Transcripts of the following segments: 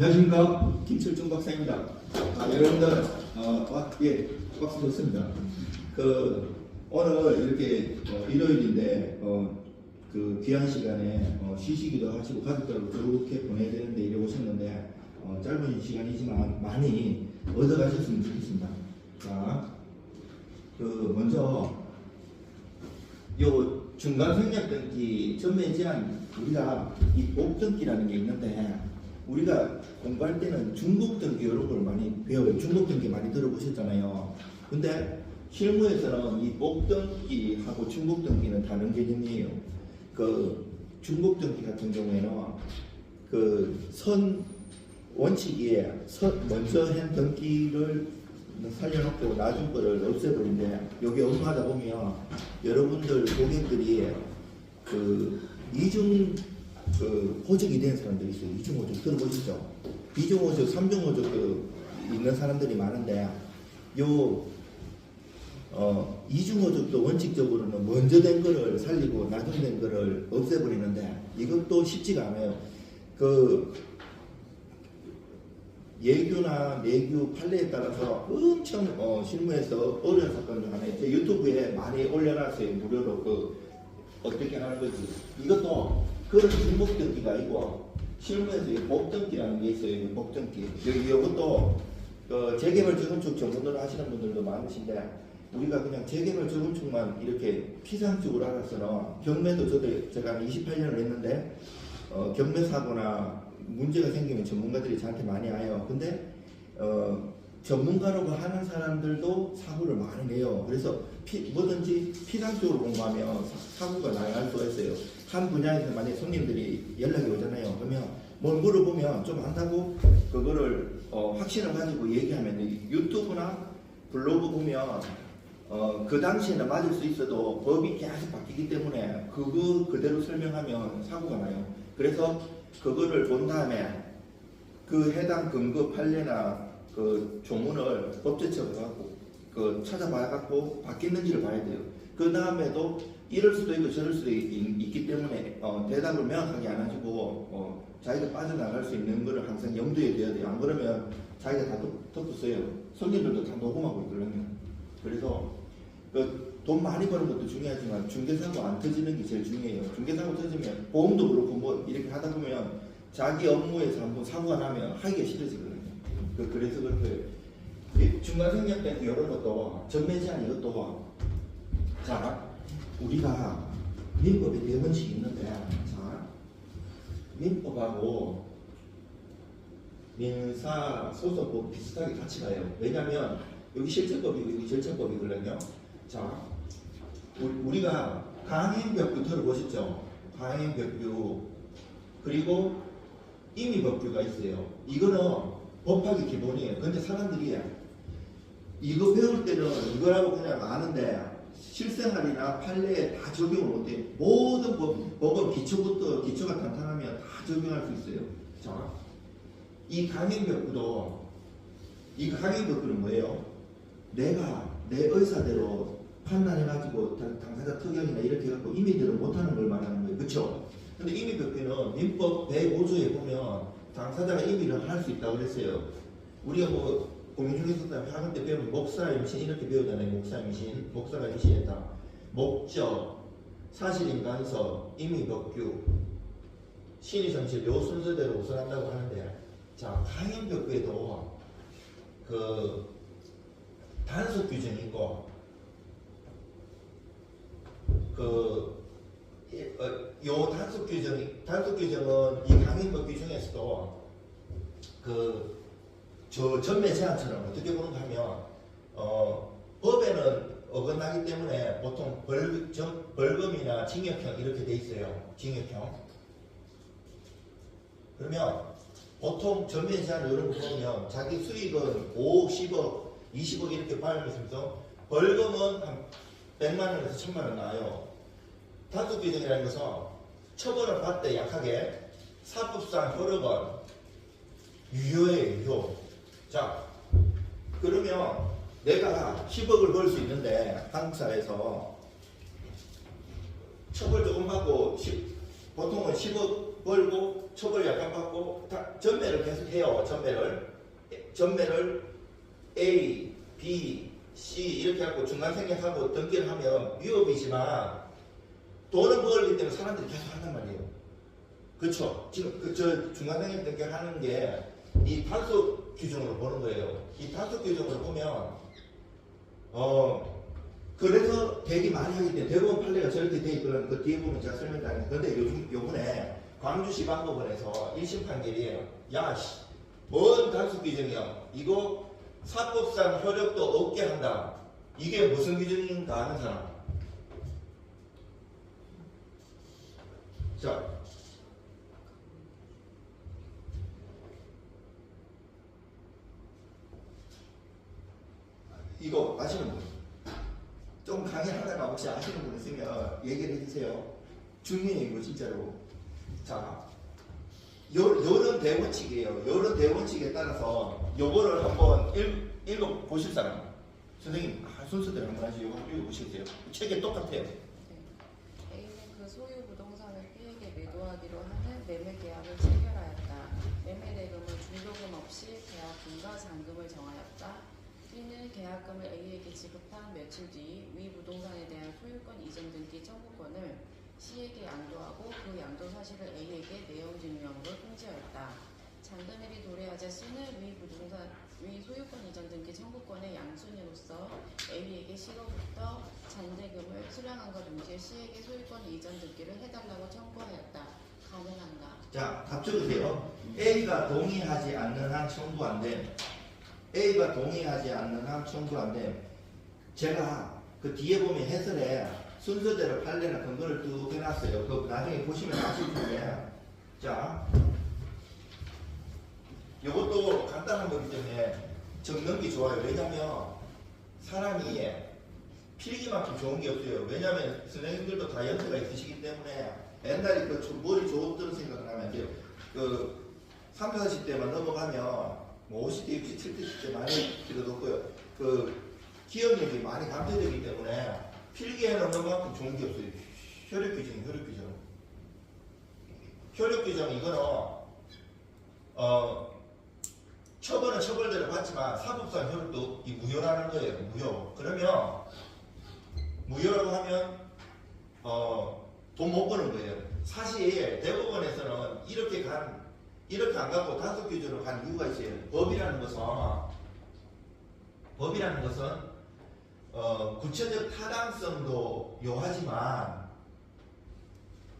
안녕하십니까, 김철중 박사입니다. 여러분들 예, 박수 좋습니다. 오늘 이렇게 일요일인데 그 귀한 시간에 쉬시기도 하시고 가족들하고 그렇게 보내야 되는데 이래 오셨는데 짧은 시간이지만 많이 얻어가셨으면 좋겠습니다. 자, 먼저 요 중간생략등기 전매 제한, 우리가 이 복등기라는 게 있는데, 우리가 공부할 때는 중복등기 이런 걸 많이 배워요. 중복등기 많이 들어보셨잖아요. 근데 실무에서는 이 복등기하고 중복등기는 다른 개념이에요. 중복등기 같은 경우에는 원칙이 먼저 한 등기를 살려놓고 나중 거를 없애버린데, 여기 업무하다 보면 여러분들 고객들이 이중 호적이 된 사람들이 있어요. 이중 호적 들어보시죠? 이중 호적, 삼중 호적 있는 사람들이 많은데, 이중 호적도 원칙적으로는 먼저 된 거를 살리고 나중 된 거를 없애버리는데, 이것도 쉽지가 않아요. 예규나 내규 판례에 따라서 엄청 실무에서 어려운 사건 중 하나에 제 유튜브에 많이 올려놨어요. 무료로 어떻게 하는 거지. 이것도 그런 중복등기가 있고, 실무에서 복등기라는 게 있어요. 복등기. 이것도 재개발 재건축 전문으로 하시는 분들도 많으신데, 우리가 그냥 재개발 재건축만 이렇게 피상적으로 알아서는, 경매도 제가 28년을 했는데 경매 사고나 문제가 생기면 전문가들이 저한테 많이 와요. 근데 전문가라고 하는 사람들도 사고를 많이 내요. 그래서 뭐든지 피상적으로 공부하면 사고가 나갈 수가 있어요. 한 분야에서 만약에 손님들이 연락이 오잖아요. 그러면 뭘 물어보면 좀 안다고 그거를 확신을 가지고 얘기하면, 유튜브나 블로그 보면 그 당시에는 맞을 수 있어도 법이 계속 바뀌기 때문에 그거 그대로 설명하면 사고가 나요. 그래서 그거를 본 다음에 그 해당 근거 판례나 조문을 법제처에 갖고 찾아봐 갖고 바뀌는지를 봐야 돼요. 그 다음에도 이럴 수도 있고 저럴 수도 있기 때문에 대답을 명확하게 안 해주고 자기가 빠져나갈 수 있는 거를 항상 염두에 둬야 돼요. 안 그러면 자기가 다 덮었어요. 손님들도 다 녹음하고 있거든요. 그래서 돈 많이 버는 것도 중요하지만 중개사고 안 터지는 게 제일 중요해요. 중개사고 터지면 보험도 그렇고 뭐 이렇게 하다 보면 자기 업무에서 한번 사고가 나면 하기가 싫어지거든요. 그래서 그렇게 중간생략된 이런 것도 전매 제한 이것도, 자, 우리가 민법에 4번씩 있는데, 자, 민법하고 민사소송법 비슷하게 같이 가요. 왜냐면 여기 실제법이고 여기 절차법이거든요. 자, 우리가 강행법규 들어보셨죠? 강행법규, 그리고 임의법규가 있어요. 이거는 법학의 기본이에요. 근데 사람들이 이거 배울 때는 이거라고 그냥 아는데 실생활이나 판례에 다 적용을 못해요. 모든 법은 기초가 탄탄하면 다 적용할 수 있어요. 자, 이 강행법규도, 이 강행법규는 뭐예요? 내가 내 의사대로 판단해가지고 당사자 특약이나 이렇게 해갖고 임의대로 못하는 걸 말하는 거예요. 그쵸? 근데 임의법규는 민법 105조에 보면 당사자가 임의를 할 수 있다고 그랬어요. 우리가 공인중개사 학원 때 배우면 목사 임신 이렇게 배우잖아요. 목사 임신, 목사가 임신했다. 목적, 사실임 간섭, 임의법규, 신의성실 요 순서대로 우선한다고 하는데, 자, 강행법규에도 단속 규정이 있고, 요 단속 규정은 이 강행법규 중에서도 전매 제한처럼 어떻게 보는가 하면, 법에는 어긋나기 때문에 보통 벌금이나 징역형 이렇게 돼 있어요. 징역형. 그러면 보통 전매 제한 이런 거 보면 자기 수익은 5억, 10억, 20억 이렇게 받으면서 벌금은 한 100만 원에서 1000만 원 나와요. 단속 규정이라는 것은 처벌을 받을 때 약하게 사법상 효력은 유효예요. 유효. 자, 그러면 내가 10억을 벌 수 있는데 한국 사회에서 처벌 조금 받고 보통은 10억 벌고 처벌 약간 받고 전매를 계속 해요. 전매를 A, B, C 이렇게 하고 중간 생략하고 등기를 하면 위협이지만 돈을 벌기 때문에 사람들이 계속 한단 말이에요. 그렇죠? 지금 저 중간 생략 등기하는 게 이 단속 규정으로 보는 거예요. 이 단속 규정으로 보면 그래서 되게 많이 하기 때문에 대법원 판례가 저렇게 돼 있거든. 그 뒤에 보면 제가 설명드리는 건데 요번에 광주시방법원에서 1심 판결이에요. 야씨 뭔 단속 규정이야. 이거 사법상 효력도 없게 한다. 이게 무슨 규정인가 하는 사람. 자, 이거 아시는 분? 좀 강의하다가 혹시 아시는 분 있으면 얘기를 해주세요. 중요해요, 이거 진짜로. 자, 요런 대원칙이에요. 요런 대원칙에 따라서 요거를 한번 읽어보실 사람. 선생님, 순서대로 한번 하시죠. 요거 읽어보시겠어요? 책에 똑같아요. 네. A는 그 소유 부동산을 B에게 매도하기로 하는 매매 계약을 체결하였다. 매매 대금은 중도금 없이 계약금과 잔금을 정하였다. B는 계약금을 A에게 지급한 며칠 뒤 위 부동산에 대한 소유권 이전 등기 청구권을 C에게 양도하고 그 양도 사실을 A에게 내용 증명으로 통지하였다. 잔금일이 도래하자 C는 위 소유권 이전 등기 청구권의 양순이로서 A에게 C로부터 잔대금을 수령한과 동시에 C에게 소유권 이전 등기를 해달라고 청구하였다. 가능한가? 자, 답 적으세요. A가 동의하지 않는 한 청구 안 돼. A가 동의하지 않는 한 청구 안 돼. 제가 그 뒤에 보면 해설에 순서대로 판례나 근거를 쭉 해놨어요. 그 나중에 보시면 아실 텐데. 자, 이것도 간단한 거기 때문에 적는 게 좋아요. 왜냐면 사람이 필기만큼 좋은 게 없어요. 왜냐면 선생님들도 다 연세가 있으시기 때문에 옛날에 그 머리 좋았던 생각을 하면 안 돼요. 그 30, 40대만 넘어가면 뭐 50대, 60대, 70대 많이 길어졌고요. 그 기억력이 많이 감퇴되기 때문에 필기해놓는 만큼 좋은 게 없어요. 효력규정, 효력규정. 효력규정 이거는 처벌은 처벌대로 받지만 사법상 효력도 이 무효라는 거예요. 무효. 그러면 무효라고 하면 돈 못 버는 거예요. 사실 대법원에서는 이렇게 안 갖고 단속 규정으로 간 이유가 있어요. 법이라는 것은 구체적 타당성도 요하지만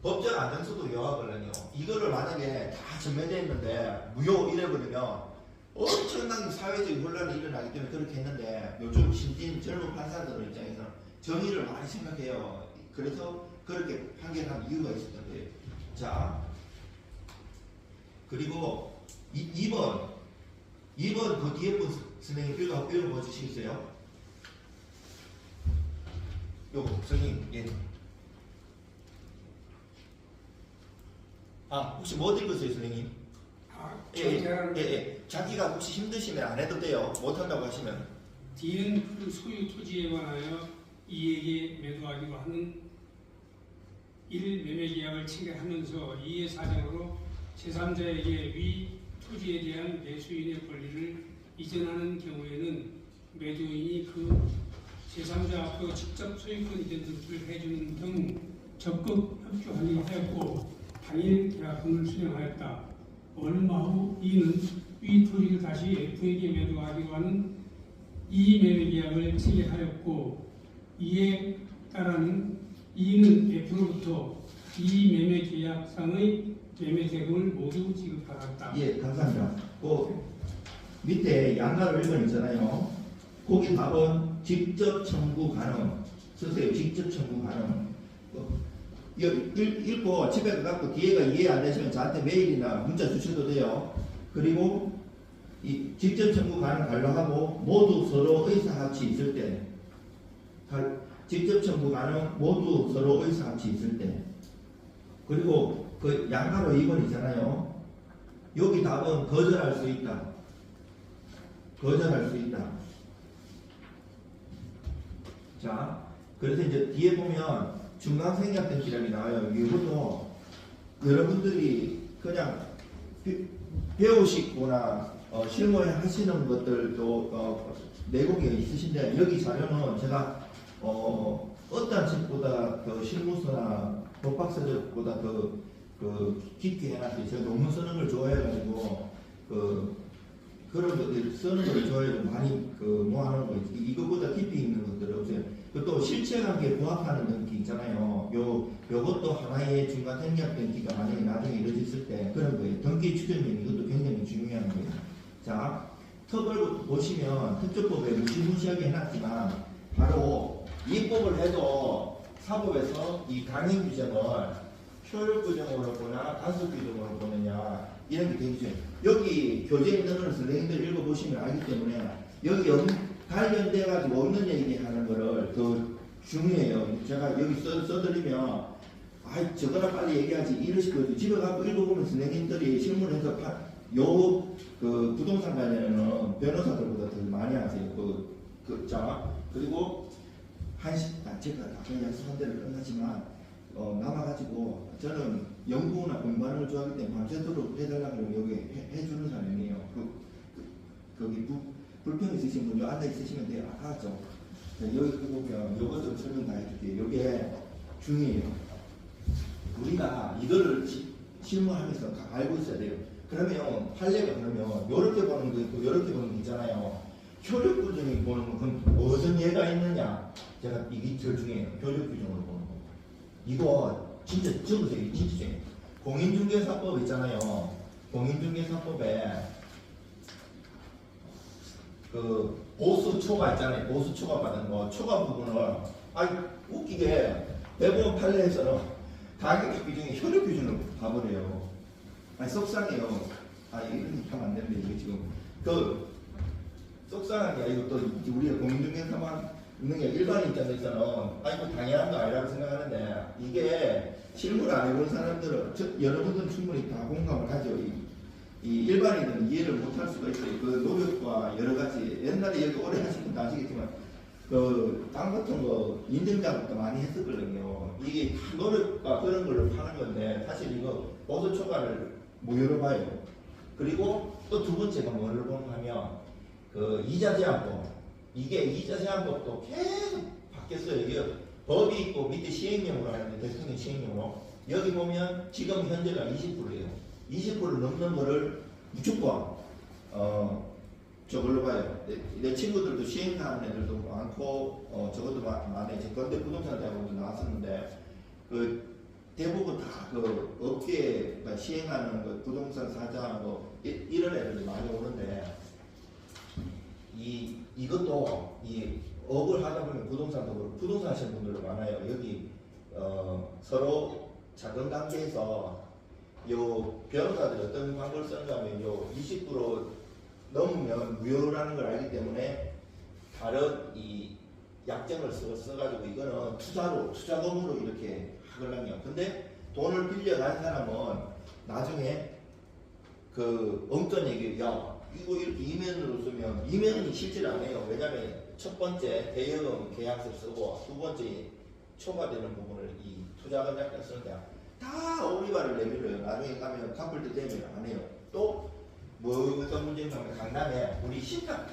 법적 안정성도 요하거든요. 이거를 만약에 다 전매되어 있는데 무효 이래버리면 엄청난 사회적 혼란이 일어나기 때문에 그렇게 했는데 요즘 신진 젊은 판사들 입장에서는 정의를 많이 생각해요. 그래서 그렇게 판결한 이유가 있었던 거예요. 자, 그리고 2번 그 뒤에 분 선생님 읽어 주시겠어요? 요거 선생님. 예. 혹시 못 읽으세요 선생님? 예. 자기가 혹시 힘드시면 안 해도 돼요. 못한다고 하시면. D는 그 소유 토지에 관하여 이에게 매도하기로 하는 1. 매매 계약을 체결하면서 2의 사정으로 제3자에게 위 토지에 대한 매수인의 권리를 이전하는 경우에는 매도인이 그 제3자 앞으로 직접 소유권 이전 등기를 해주는 등 적극 협조하기로 하였고 당일 계약금을 수령하였다. 얼마 후 이는 위 토지를 다시 F에게 매도하기로 하는 이 매매 계약을 체결하였고 이에 따르는 이는 F로부터 이 매매 계약상의 매매 대금을 모두 지급받았다. 예, 감사합니다. 그 밑에 양가로 1번 있잖아요. 거기 답은 직접 청구 가능. 쓰세요. 직접 청구 가능. 읽고 집에 가갖고 뒤에가 이해 안 되시면 저한테 메일이나 문자 주셔도 돼요. 그리고 이 직접 청구 가능 완료하고 모두 서로 의사합치 있을 때, 직접 청구 가능 모두 서로 의사합치 있을 때, 그리고 그 양가로 2번이잖아요. 여기 답은 거절할 수 있다. 거절할 수 있다. 자, 그래서 이제 뒤에 보면 중간생략된 기량이 나와요. 이것도 여러분들이 그냥 배우시거나 실무에 하시는 것들도 내공이 있으신데 여기 자료는 제가 어떤 책보다 그 실무서나 법학서적보다 그 깊게 해놨어요. 제가 논문 쓰는 걸 좋아해가지고 그런 것들 쓰는 걸 좋아해서 많이 모아놓은 거 있어요. 이거보다 깊이 있는 것들이 없어요. 또 실체관계에 부합하는 등기 있잖아요. 요것도 하나의 중간 생략 등기가 만약에 나중에 이루어졌을 때 그런 거예요. 등기 추정면 이것도 굉장히 중요한 거예요. 자, 특을 보시면 특조법에 무시무시하게 해놨지만 바로 입법을 해도 사법에서 이 강행 규정을 효력 규정으로 보나 단속 규정으로 보느냐 이런 게 되게 중요해요. 여기 교재에 있는 거는 선생님들 읽어보시면 알기 때문에 여기 관련돼 가지고 없는 얘기하는 거를 더 중요해요. 제가 여기 써드리면 아 저거나 빨리 얘기하지 이러실 거예요. 집에 가서 읽어보면 선생님들이 실문에서 그 부동산 관련해는 변호사들보다 더 많이 하세요. 자 그리고 제가 아까 약속한 대로 끝나지만 남아가지고 저는 연구나 공부하는 걸 좋아하기 때문에 밤새도록 해달라고 하면 여기 해주는 사람이에요. 거기 불평 있으신 분 앉아 있으시면 돼요. 알았죠? 여기 보면 요거 좀 설명 다 해줄게요. 요게 중요해요. 우리가 이거를 실무하면서 알고 있어야 돼요. 그러면 판례가 그러면 요렇게 보는 거 있고 요렇게 보는 거 있잖아요. 효력 규정이 보는 건 무슨 예가 있느냐? 제가 이게 제일 중요해요. 효력 규정으로 보는 거. 이거 진짜 적으세요. 이게 진짜 중요해요. 공인중개사법 있잖아요. 공인중개사법에 그 보수 초과 있잖아요. 보수 초과 받은 거 초과 부분을 웃기게 대법원 판례에서는 가격 규정이 효력 규정으로 가버려요. 속상해요. 이런 하면 안 되는데 이게 지금 속상한 게 아니고 또 우리가 공인중개사만 있는 게 일반인 입장에서는 이거 당연한 거 아니라고 생각하는데 이게 실무를 안 해본 사람들은 여러분들은 충분히 다 공감을 하죠. 이 일반인들은 이해를 못할 수가 있어요. 그 노력과 여러 가지 옛날에 여기 오래 하신 분도 아시겠지만 땅 같은 거 인증 작업도 많이 했었거든요. 이게 다 노력과 그런 걸로 파는 건데 사실 이거 보수 초과를 무효로 봐요. 그리고 또 두 번째가 뭐를 보면 그 이자 제한법. 이게 이자 제한법도 계속 바뀌었어요. 이게 법이 있고 밑에 시행령으로 하는데 대통령 시행령으로 여기 보면 지금 현재가 20%예요. 20%를 넘는 거를 무조건 저걸로 봐요. 내 친구들도 시행하는 애들도 많고 저것도 많아요. 제 건대 부동산 대학원도 나왔었는데 그 대부분 다 그 업계에 시행하는 그 부동산 사장 이런 애들이 많이 오는데 이것도 업을 하다 보면 부동산도 그렇고 부동산 하시는 분들도 많아요. 여기 서로 작은 단계에서 요 변호사들이 어떤 광고를 쓰는가 하면 요 20% 넘으면 무효라는 걸 알기 때문에 다른 이 약정을 써가지고 이거는 투자금으로 이렇게 하거든요. 근데 돈을 빌려간 사람은 나중에 그 엉뚱한 얘기, 이거 이렇게 이면으로 쓰면 이면은 실질 안 해요. 왜냐면 첫 번째 대여금 계약서 쓰고 두 번째 초과되는 부분을 이 투자금 약정 쓰는데 다 오리발을 내밀어요. 나중에 가면 갚을 때 되면 안 해요. 또 어떤 문제인가 하면 강남에 우리 신탁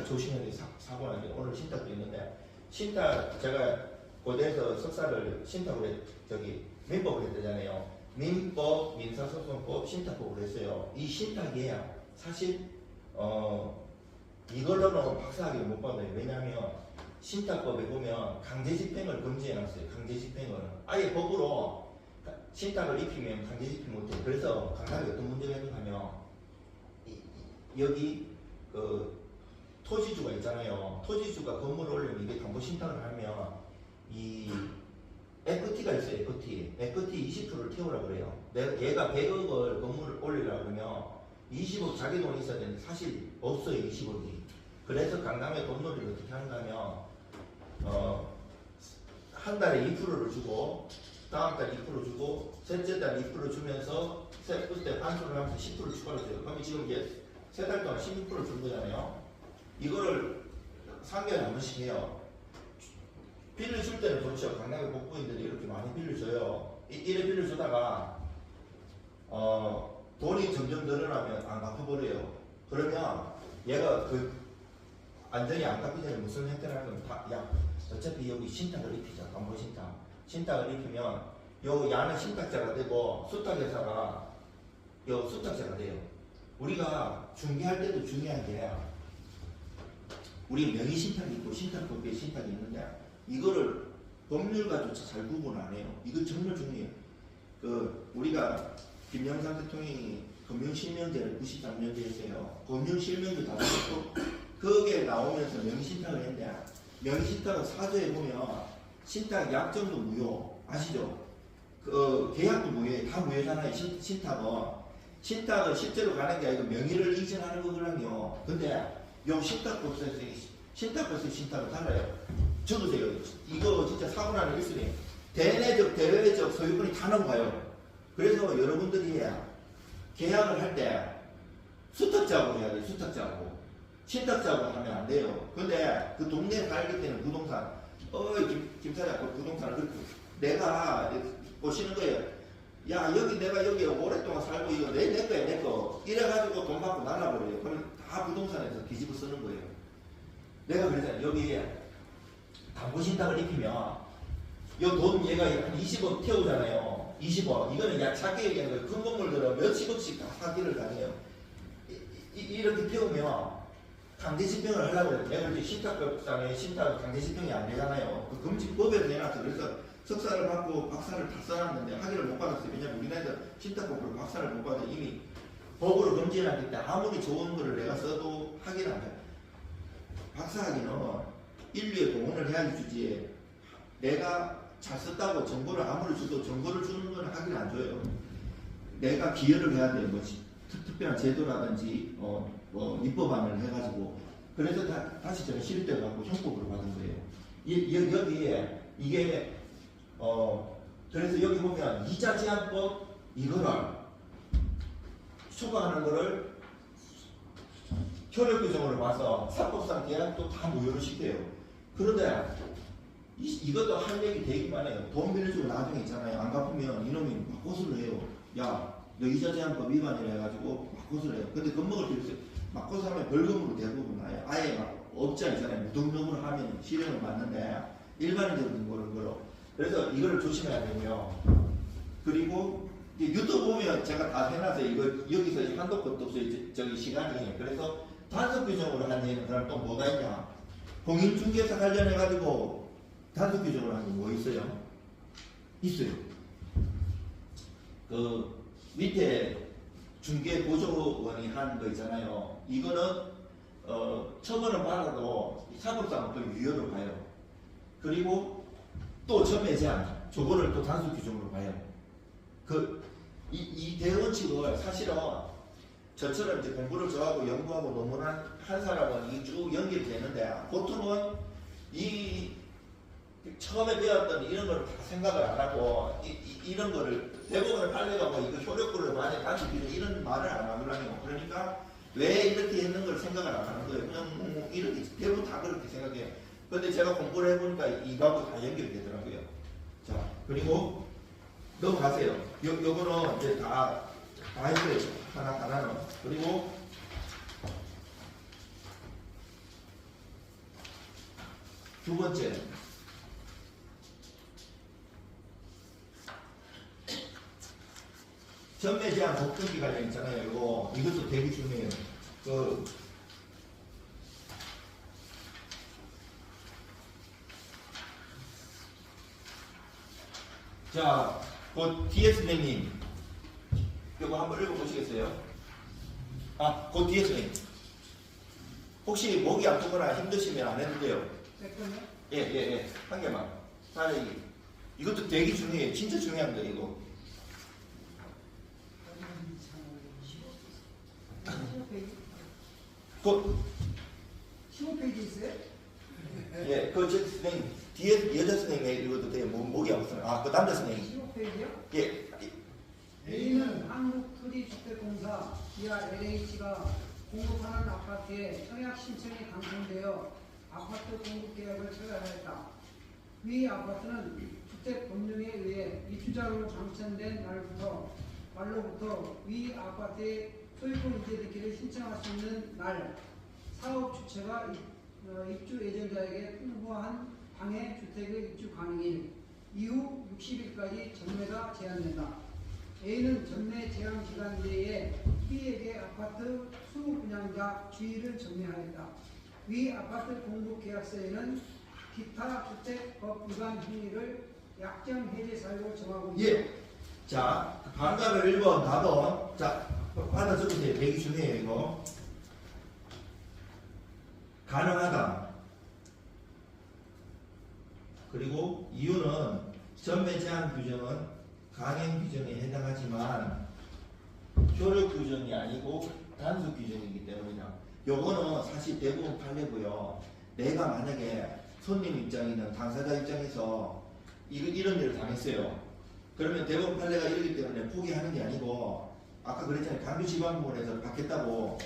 조심하게 사고 나죠. 오늘 신탁도 있는데 신탁 제가 고대에서 석사를 신탁으로 민법을 했잖아요. 민법, 민사소송법, 신탁법을 했어요. 이 신탁이에요. 사실 이걸로는 박사학위를 못 받아요. 왜냐하면 신탁법에 보면 강제집행을 금지해놨어요. 강제집행을 아예 법으로 신탁을 입히면 강제집행 못해요. 그래서 강남에 어떤 문제가 있냐면 여기 그 토지주가 있잖아요. 토지주가 건물을 올리면 이게 담보 신탁을 하면 이 에qu티가 있어요. 에qu티 20%를 태우라 그래요. 얘가 100억을 건물을 올리려고 그러면 20억 자기 돈이 있어야 되는데 사실 없어요. 20억이. 그래서 강남의 돈놀이를 어떻게 하는가 하면 한 달에 2%를 주고 다음 달 2% 주고 셋째 달 2% 주면서 그때 환수를 하면서 10% 추가를 줘요. 그럼 지금 이제 세 달 동안 16%를 준 거잖아요. 이거를 3개월에 한 번씩 해요. 빌려줄 때는 좋죠. 강남의 복부인들이 이렇게 많이 빌려줘요. 이래 빌려주다가 돈이 점점 늘어나면 안 갚아버려요. 그러면 얘가 그 안전히 안 갚기 전에 무슨 형태를 하면 야 어차피 여기 신탁을 입히자. 담보 신탁을 입히면 요 야는 신탁자가 되고 수탁회사가 요 수탁자가 돼요. 우리가 중개할 때도 중요한 게 우리 명의 신탁이 있고 신탁법에 신탁이 있는데 이거를 법률과조차 잘 구분 안 해요. 이거 정말 중요해요. 그 우리가 김영삼 대통령이 금융실명제를 93년도에 했어요. 금융실명제 다 했고 거기에 나오면서 명의신탁을 했는데 명의신탁은 사조에 보면 신탁 약정도 무효 아시죠? 그 계약도 무효 다 무효잖아요. 신탁은 실제로 가는 게 아니고 명의를 이전하는 거거든요. 근데 요 신탁법에서 신탁은 달라요. 적으세요. 이거 진짜 사고 나는 1순위. 대내적, 대외적 소유권이 다 넘어가요. 그래서 여러분들이 계약을 할 때 수탁자하고 해야 돼요. 수탁자하고. 신탁자하고 하면 안 돼요. 근데 그 동네에 살기 때는 부동산, 김사장, 그 부동산을 그렇게 내가 보시는 거예요. 야, 내가 여기 오랫동안 살고 이거 내 거야, 내 거. 이래가지고 돈 받고 날라버려요. 그럼 다 부동산에서 뒤집어 쓰는 거예요. 내가 그러잖아요. 여기 담보신탁을 입히면 요 돈 얘가 한 20억 태우잖아요. 20억. 이거는 작게 얘기하는 거예요. 큰 건물들은 몇십억씩 다 사기를 당해요. 이렇게 태우면 강제집행을 하려고 해요. 내가 이제 신탁법상에 신탁 강제집행이 안 되잖아요. 그 금지법에 내놨어. 그래서 석사를 받고 박사를 다 써놨는데 학위를 못 받았어요. 왜냐면 우리나라에서 신탁법으로 박사를 못 받아 이미 법으로 금지해놨기 때문에 아무리 좋은 거를 내가 써도 학위를 안 돼. 박사 학위는 인류에 공헌을 해야지 주지. 내가 잘 썼다고 정보를 아무리 줘도 정보를 주는 건 학위를 안 줘요. 내가 기여를 해야 돼요. 뭐 특별한 제도라든지 입법안을 해가지고 그래서 다시 저는 실대 갖고 형법으로 받은 거예요. 여기에 이게 그래서 여기 보면 이자 제한법 이거를 초과하는 거를 효력 규정으로 봐서 사법상 계약도 다 무효로 시켜요. 그런데 이것도 할 얘기 되기만 해요. 돈 빌려주고 나중에 있잖아요. 안 갚으면 이놈이 막 고소를 해요. 야, 너 이자 제한법 위반이라 해가지고 막 고소를 해요. 근데 겁먹을 필요 없어요. 막 고소하면 벌금으로 대부분 나요. 아예 막 업자 있잖아요. 무등록으로 하면 실형을 받는데 일반적인 거로. 그래서 이거를 조심해야 되고요. 그리고 유튜브 보면 제가 다 해놨어요. 이거 여기서 한도 끝도 없어요. 저기 시간이. 그래서 단속 규정으로 한 얘기는 그럼 또 뭐가 있냐? 공인중개사 관련해가지고 단속 규정으로 한 게 뭐 있어요? 있어요. 그 밑에 중개보조원이 한 거 있잖아요. 이거는 처벌을 받아도 사법상은 또 유효로 봐요. 그리고 또 전매 제한, 저거를 또 단속 규정으로 봐요. 이 대원칙을 사실은 저처럼 이제 공부를 좋아하고 연구하고 논문한 사람은 이게 쭉 연결이 되는데 보통은 이 처음에 배웠던 이런 걸 다 생각을 안 하고 이런 거를 대법원을 팔려가고 이거 효력구를 많이 단축해서 이런 말을 안 하더라고요. 그러니까 왜 이렇게 했는 걸 생각을 안 하는 거예요. 그냥 이렇게 대부분 다 그렇게 생각해요. 근데 제가 공부를 해보니까 이거하고 다 연결이 되더라고요. 자, 그리고 넘어가세요. 요거는 이제 다 했어요. 하나는. 그리고 두 번째. 전매 제한 목적기 관련 있잖아요. 이것도 되게 중요해요. 자, 뒤에 선생님, 이거 한번 읽어보시겠어요? 뒤에 선생님. 혹시 목이 아프거나 힘드시면 안 해도 돼요. 예. 한 개만. 이것도 되게 중요해요. 진짜 중요한 거예요, 이거. 15페이지 있어요? 예, 저 선생님, 뒤에 여자 선생님 읽어도 돼요. 목이 아프면. 그 남자 선생님. 15페이지요? 예. A는 한국토지주택공사 기아 LH가 공급하는 아파트에 청약 신청이 당첨되어 아파트 공급 계약을 체결하였다. 위 아파트는 주택법령에 의해 입주자로 당첨된 날부터 말로부터 위 아파트의 소유권 이제 듣기를 신청할 수 있는 날 사업 주체가 입주 예정자에게 통보한 방해 주택의 입주 가능일 이후 60일까지 전매가 제한된다. A는 전매 제한 기간 내에 B에게 아파트 수 분양자 주의를 전매하였다. 위 아파트 공급 계약서에는 기타 주택법 위반 행위를 약정 해제 사유로 정하고 있다. 예. 자, 반가를 1번, 4번. 자, 받아 적으세요. 되게 중요해요, 이거. 가능하다. 그리고 이유는 전매 제한 규정은 강행 규정에 해당하지만 효력 규정이 아니고 단수 규정이기 때문이다. 요거는 사실 대부분 판례고요. 내가 만약에 손님 입장이나 당사자 입장에서 이런 일을 당했어요. 그러면 대법원 판례가 이러기 때문에 포기하는 게 아니고 아까 그랬잖아요. 강주지방법원에서 받겠다고.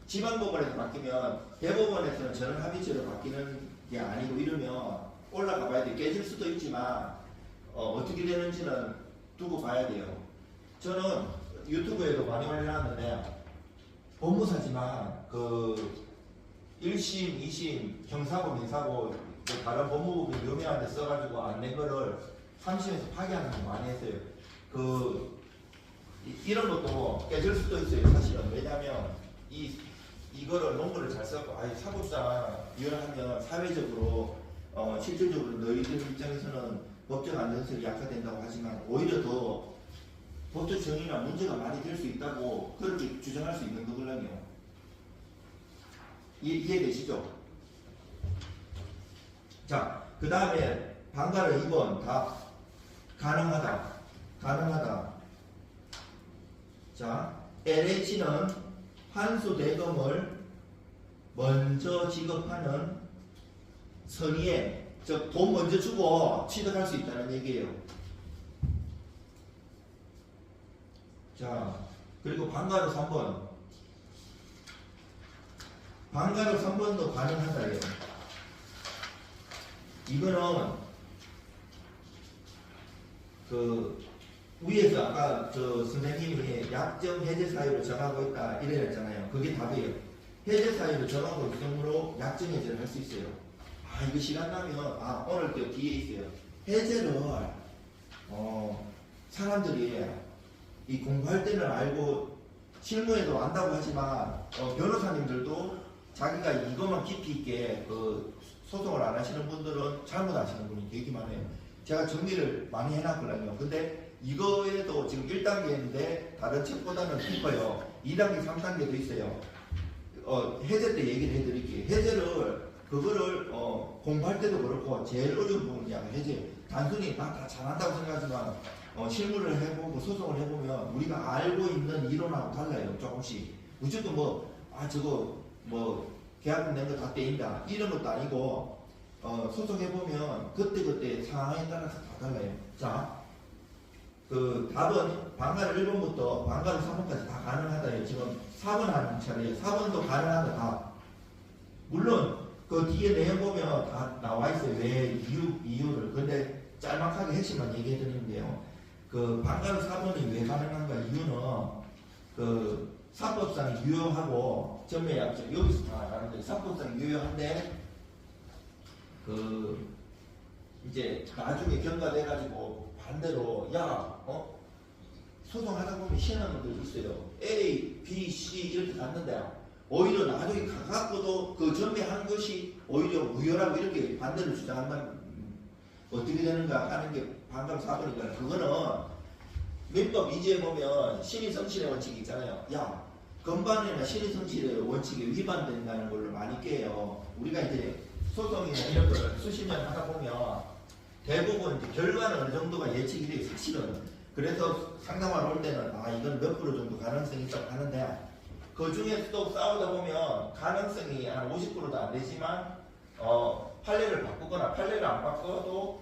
지방법원에서 바뀌면 대법원에서는 전원합의체로 바뀌는 게 아니고 이러면 올라가 봐야 돼. 깨질 수도 있지만 어떻게 되는지는 두고 봐야 돼요. 저는 유튜브에도 많이 올려놨는데 법무사지만 그 1심, 2심, 형사고, 민사고 다른 법무부 유명한 데 써가지고 안 낸 거를 3심에서 파기하는 거 많이 했어요. 이런 것도 깨질 수도 있어요. 사실은. 왜냐면 이거를 논문을 잘 써갖고 사법상 유연하면 사회적으로 실질적으로 너희들 입장에서는 법적 안전성이 약화된다고 하지만 오히려 더 법적 정의나 문제가 많이 될 수 있다고 그렇게 주장할 수 있는 거거든요. 이해되시죠? 자, 그 다음에 방가를 2번 다 가능하다. 가능하다. 자, LH는 환수 대금을 먼저 지급하는 선의에, 즉 돈 먼저 주고 취득할 수 있다는 얘기예요. 자, 그리고 방가로 3번. 방가로 3번도 가능하다예요. 이거는 위에서 아까 선생님이 약정 해제 사유를 정하고 있다 이래 했잖아요. 그게 답이에요. 해제 사유를 정하고 있으므로 약정 해제를 할 수 있어요. 이거 시간 나면 오늘 또 뒤에 있어요. 해제를 사람들이 이 공부할 때는 알고 실무에도 안다고 하지만 변호사님들도 자기가 이것만 깊이 있게 소송을 안 하시는 분들은 잘못하시는 분이 되게 많아요. 제가 정리를 많이 해놨거든요. 근데 이거에도 지금 1단계인데 다른 책보다는 깊어요. 2단계, 3단계도 있어요. 해제 때 얘기를 해드릴게요. 해제를 그거를 공부할 때도 그렇고 제일 어려운 부분이 해제. 단순히 다 잘한다고 생각하지만 실무를 해보고 소송을 해보면 우리가 알고 있는 이론하고 달라요. 조금씩. 무조건 저거 계약금 낸 거 다 떼인다 이런 것도 아니고 소송해보면 그때그때 상황에 따라서 다 달라요. 자, 답은 방가를 1번부터 방가를 3번까지 다 가능하다예요. 지금 4번 하는 차례예요. 4번도 가능하다 다. 물론 그 뒤에 내용 보면 다 나와 있어요. 왜 이유를. 근데 짤막하게 핵심만 얘기해 드리는데요. 방가를 4번이 왜 가능한가 이유는 사법상 유효하고 전매약정 여기서 다 나가는데 사법상 유효한데 이제 나중에 경과돼가지고 반대로 소송하다 보면 희한한 것들이 있어요. A, B, C 이렇게 갔는데 오히려 나중에 가갖고도 그 전매한 것이 오히려 무효라고 이렇게 반대를 주장한다면 어떻게 되는가 하는 게 방금 4번이니까 그거는 민법 2조에 보면 신의성실의 원칙이 있잖아요. 건반이나 신의성실의 원칙이 위반된다는 걸로 많이 깨요. 우리가 이제 소송이나 이런 걸 수십 년 하다 보면 대부분 이제 결과는 어느 정도가 예측이 돼요. 사실은. 그래서 상담하러 올 때는 이건 몇 프로 정도 가능성이 있다고 하는데 그 중에서도 싸우다 보면 가능성이 한 50%도 안 되지만 판례를 바꾸거나 판례를 안 바꿔도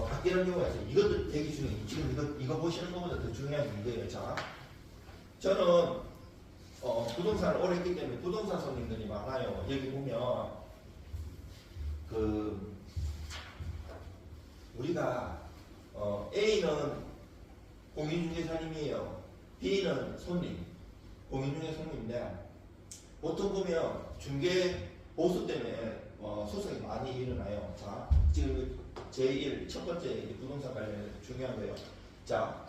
바뀌는 경우가 있어요. 이것도 되게 중요해요. 지금 이거 보시는 것보다 더 중요한 게 이거예요. 자, 저는 부동산을 오래 했기 때문에 부동산 손님들이 많아요. 여기 보면 우리가 A는 공인중개사님이에요. B는 손님, 공인중개 손님인데 보통 보면 중개 보수 때문에 소송이 많이 일어나요. 자, 지금 제1 첫 번째 이제 부동산 관련해서 중요한 거예요. 자,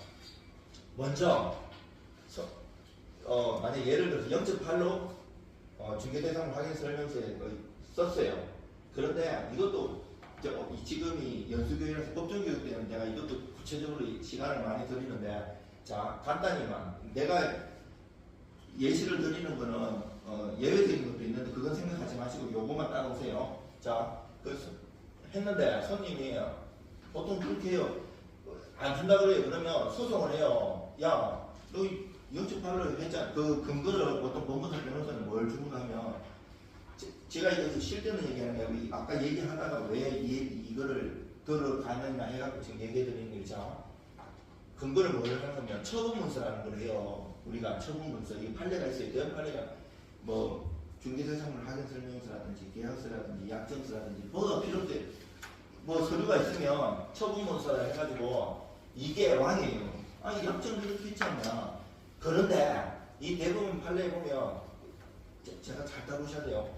먼저 만약 예를 들어서 0.8로 중개대상 확인 설명서에 썼어요. 그런데 이것도 지금이 연수교육이라서 법정교육 때문에 내가 이것도 구체적으로 시간을 많이 들이는데, 자, 간단히만 내가 예시를 드리는 거는 예외적인 것도 있는데 그건 생각하지 마시고 요것만 따라오세요. 자, 했는데 손님이 보통 그렇게 해요. 안 준다 그래요. 그러면 소송을 해요. 야, 너 0.8로 했잖아. 그 근거를 보통 법무사 변호사는 뭘 주는가 하면, 제가 이거 쉴 때는 얘기하는 거예요. 아까 얘기하다가 왜 이거를 들어가느냐 해갖고 지금 얘기해 드리는 거죠. 자, 근거를 뭘 하는 거면 처분문서라는 걸 해요. 우리가 처분문서, 이 판례가 있어요. 대형 판례가 뭐 중개대상물 확인 설명서라든지 계약서라든지 약정서라든지 뭐가 필요 없어요. 뭐 서류가 있으면 처분문서라 해가지고 이게 왕이에요. 아니 약정도 이렇게 있지 않냐. 그런데 이 대부분 판례에 보면 제가 잘 따르셔야 돼요.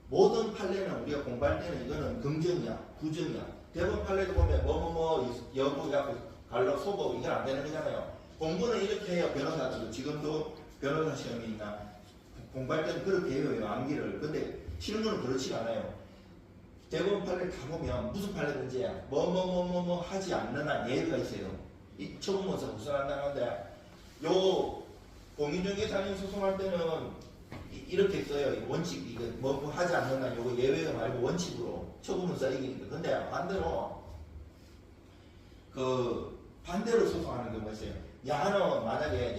모든 판례는 우리가 공부할 때는 이거는 긍정이야, 부정이야. 대부분 판례도 보면 뭐뭐뭐 여부, 갈로, 소고 이건 안 되는 거잖아요. 공부는 이렇게 해요. 변호사들도 지금도 변호사 시험이 있나 공부할 때는 그렇게 해요. 암기를. 근데 실무는 그렇지가 않아요. 대부분 판례 다 보면 무슨 판례든지 뭐뭐뭐뭐 하지 않는 한 예외가 있어요. 이 처분문서 우선한다는데 요 공인중개사님 소송할 때는 이렇게 써요. 원칙 이거 뭐 하지 않는 한 요거 예외가 말고 원칙으로 처분문서 이기니까. 근데 반대로 반대로 소송하는 경우가 있어요. 야는 만약에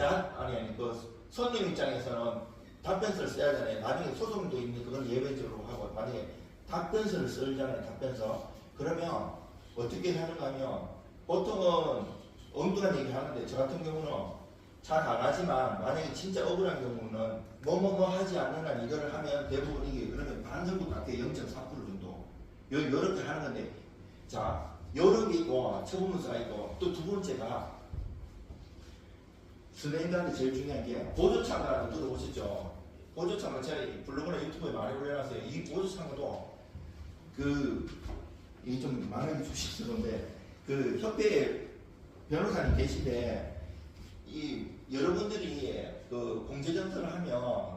손님 입장에서는 답변서를 써야 되잖아요. 나중에 소송도 있는 그건 예외적으로 하고, 만약에 답변서를 쓰잖아요. 답변서. 그러면 어떻게 하는가 하면 보통은 엉뚱한 얘기 하는데 저 같은 경우는 잘 안 하지만 만약에 진짜 억울한 경우는 뭐뭐뭐 하지 않는 한 이거를 하면 대부분 이게 그러면 반 정도 같아요. 0.4% 정도. 요렇게 하는 건데, 자, 요런 게 있고 처분문서가 있고 또 두 번째가 선생님들한테 제일 중요한 게 보조참가라고 들어보셨죠? 보조참가 제가 블로그나 유튜브에 많이 올려놨어요. 이 보조참가도 이게 좀 말하기 조심스러운데 협회에 변호사님 계신데 여러분들이 공제전서를 하면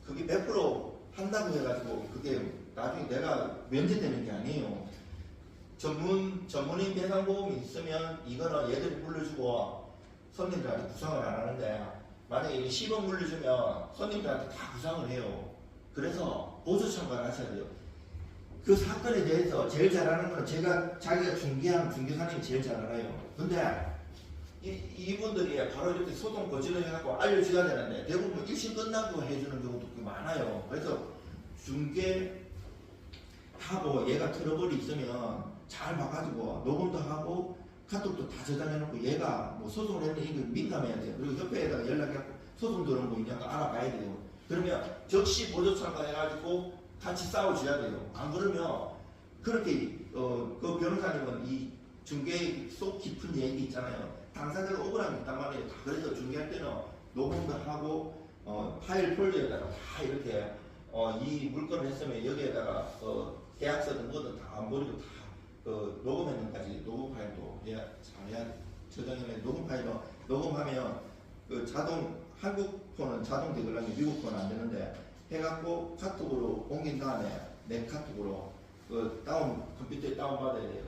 그게 100% 한다고 해가지고 그게 나중에 내가 면제되는 게 아니에요. 전문인 배상보험이 있으면 이거는 얘들이 물려주고 손님들한테 구상을 안 하는데, 만약에 10원 물려주면 손님들한테 다 구상을 해요. 그래서 보조참가를 하셔야 돼요. 그 사건에 대해서 제일 잘 아는 건 자기가 중개한 중개사님이 제일 잘 알아요. 근데 이분들이 바로 이렇게 소송 거절을 해갖고 알려줘야 되는데 대부분 1심 끝나고 해주는 경우도 많아요. 그래서 중개하고 얘가 트러블이 있으면 잘 봐가지고 녹음도 하고 카톡도 다 저장해놓고 얘가 뭐 소송을 했는데 이거 민감해야 돼요. 그리고 협회에다가 연락해갖고 소송 들어온 거 있냐고 알아봐야 돼요. 그러면 즉시 보조참가해가지고 같이 싸워줘야 돼요. 안 그러면 그렇게 그 변호사님은 이 중개 속 깊은 얘기 있잖아요. 당사자가 억울한 게 있단 말이에요. 다 그래서 중개할 때는 녹음도 하고 파일 폴더에다가 다 이렇게 이 물건을 했으면 여기에다가 계약서든 뭐든 다 안 버리고 다 녹음했는까지 녹음 파일도 잘해야 저장해야 녹음 파일도 녹음하면 자동 한국 폰은 자동 되걸라면 미국 폰은 안 되는데 해갖고 카톡으로 옮긴 다음에 내 카톡으로 컴퓨터에 다운받아야 돼요.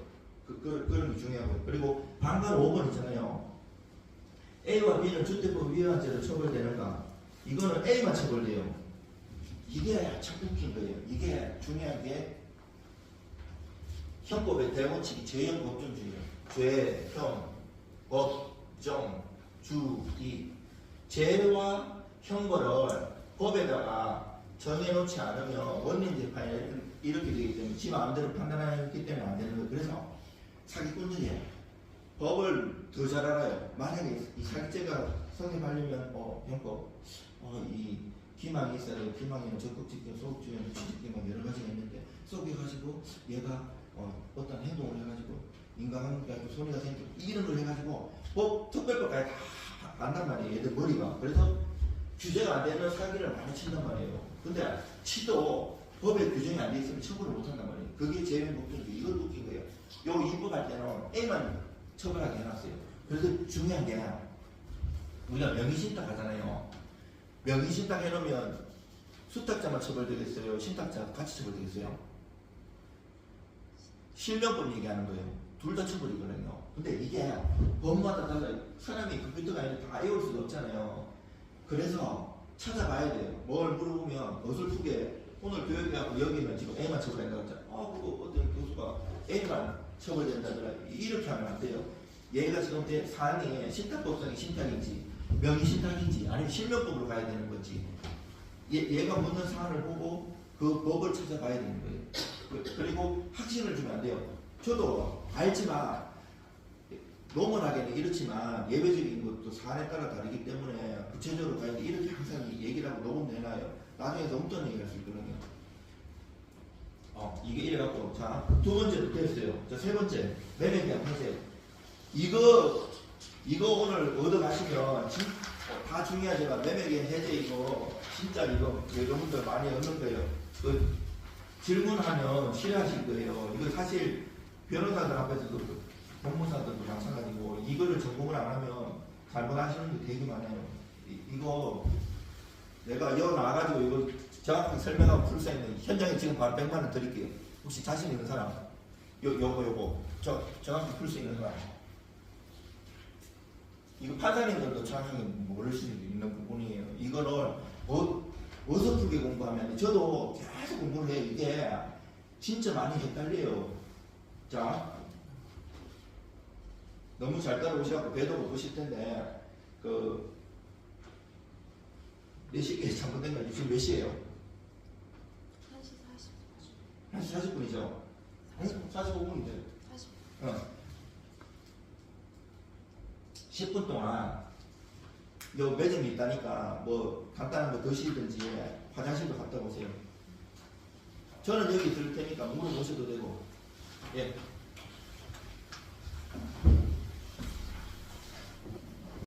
그런 게 중요하고요. 그리고 방관 5번 있잖아요. A와 B는 주택법 위반죄로 처벌되는가? 이거는 A만 처벌돼요. 이게 참 웃긴 거예요. 이게 중요한 게 형법의 대원칙이 죄형 법정주의예요. 죄, 형, 법, 정, 주, 이. 죄와 형벌을 법에다가 정해놓지 않으면 원민 재판이 이렇게 되기 때문에 지 마음대로 판단하기 때문에 안 되는 거예요. 그래서 사기꾼들이 법을 더 잘 알아요. 만약에 이 사기죄가 성립하려면 형법 이 기망이 있어야 돼요. 기망에는 적극적인 소극적인 취직기망 여러 가지가 있는데 속여가지고 얘가 어떤 행동을 해가지고 인간관계가 손해가 생기고 이런 걸 해가지고 특별법까지 다 간단 말이에요. 얘들 머리가. 그래서 규제가 안 되는 사기를 많이 친단 말이에요. 근데 치도 법에 규정이 안 돼 있으면 처벌을 못 한단 말이에요. 그게 제일 목적이고 이걸 웃긴 거예요. 요 입법할 때는 A만 처벌하게 해놨어요. 그래서 중요한 게 우리가 명의신탁 하잖아요. 명의신탁 해놓으면 수탁자만 처벌되겠어요? 신탁자 같이 처벌되겠어요? 실명법 얘기하는 거예요. 둘 다 처벌이거든요. 근데 이게 법마다 달라요. 사람이 컴퓨터가 아니라 다 외울 수가 없잖아요. 그래서 찾아봐야 돼요. 뭘 물어보면 어설프게 오늘 교육해갖고 여기는 지금 A만 처벌한다고 했잖아요. 그거 어떤 교수가 A만 처벌된다더라. 이렇게 하면 안 돼요. 얘가 지금 사안이 신탁법상의 신탁인지 명의신탁인지 아니면 실명법으로 가야 되는 건지 얘가 묻는 사안을 보고 그 법을 찾아봐야 되는 거예요. 그리고 확신을 주면 안 돼요. 저도 알지만 노멀하게는 이렇지만 예외적인 것도 사안에 따라 다르기 때문에 구체적으로 가야 돼. 이렇게 항상 얘기를 하고 녹음도 해놔요. 나중에 너무 떤 얘기할 수 있거든요. 이게 이래갖고 자, 두 번째부터 했어요. 자, 세 번째 매매계약 해제. 이거 오늘 얻어가시면 다 중요하지만 매매계약 해제 이거 진짜 이거 여러분들 많이 얻는 거예요. 그 질문하면 싫어하실 거예요. 이거 사실 변호사들 앞에서도 법무사들도 마찬가지고 이거를 전공을 안 하면 잘못하시는 게 되게 많아요. 이거 내가 여 나와가지고 이거 정확하게 설명하고 풀 수 있는 현장에 지금 바로 100만 원 드릴게요. 혹시 자신 있는 사람? 요거 정확히 풀 수 있는 사람? 이거 판사님들도 정확하게 모를 수 있는 부분이에요. 이거를 어설프게 공부하면 저도 계속 공부를 해요. 이게 진짜 많이 헷갈려요. 자, 너무 잘 따라오셔서 배도 고프실 텐데 몇 시에 잘못된 건지 지금 몇 시에요? 1시 40분이죠? 45분이죠? 10분 동안 요 매점이 있다니까 뭐 간단한 거 드시든지 화장실도 갔다 오세요. 저는 여기 있을 테니까 물어보셔도 되고. 예.